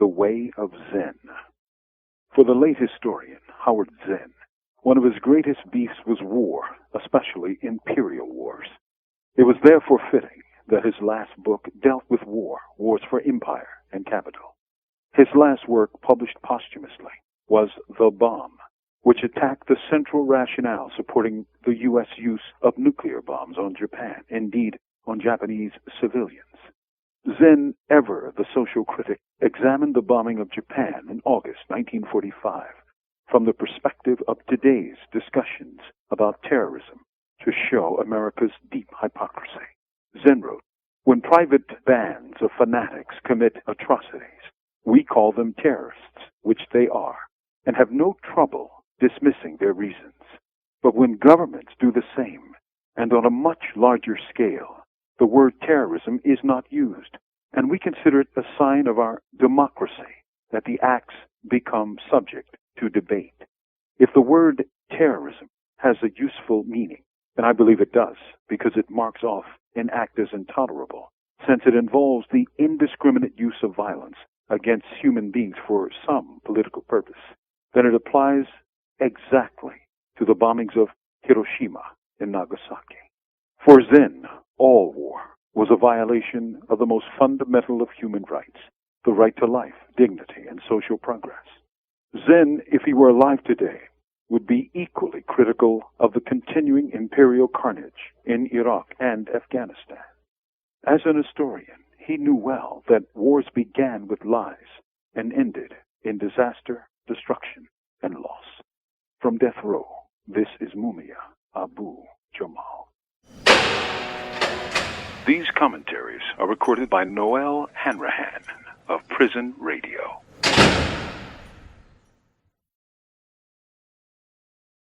The Way of Zinn. For the late historian, Howard Zinn, one of his greatest beefs was war, especially imperial wars. It was therefore fitting that his last book dealt with wars for empire and capital. His last work, published posthumously, was The Bomb, which attacked the central rationale supporting the U.S. use of nuclear bombs on Japan, indeed on Japanese civilians. Zinn, ever the social critic, examined the bombing of Japan in August 1945 from the perspective of today's discussions about terrorism to show America's deep hypocrisy. Zinn wrote, "When private bands of fanatics commit atrocities, we call them terrorists, which they are, and have no trouble dismissing their reasons. But when governments do the same, and on a much larger scale, the word terrorism is not used, and we consider it a sign of our democracy that the acts become subject to debate. If the word terrorism has a useful meaning, and I believe it does, because it marks off an act as intolerable, since it involves the indiscriminate use of violence against human beings for some political purpose, then it applies exactly to the bombings of Hiroshima and Nagasaki. For Zinn, all war was a violation of the most fundamental of human rights, the right to life, dignity, and social progress. Zinn, if he were alive today, would be equally critical of the continuing imperial carnage in Iraq and Afghanistan. As an historian, he knew well that wars began with lies and ended in disaster, destruction, and loss. From death row, this is Mumia Abu Jamal. These commentaries are recorded by Noel Hanrahan of Prison Radio.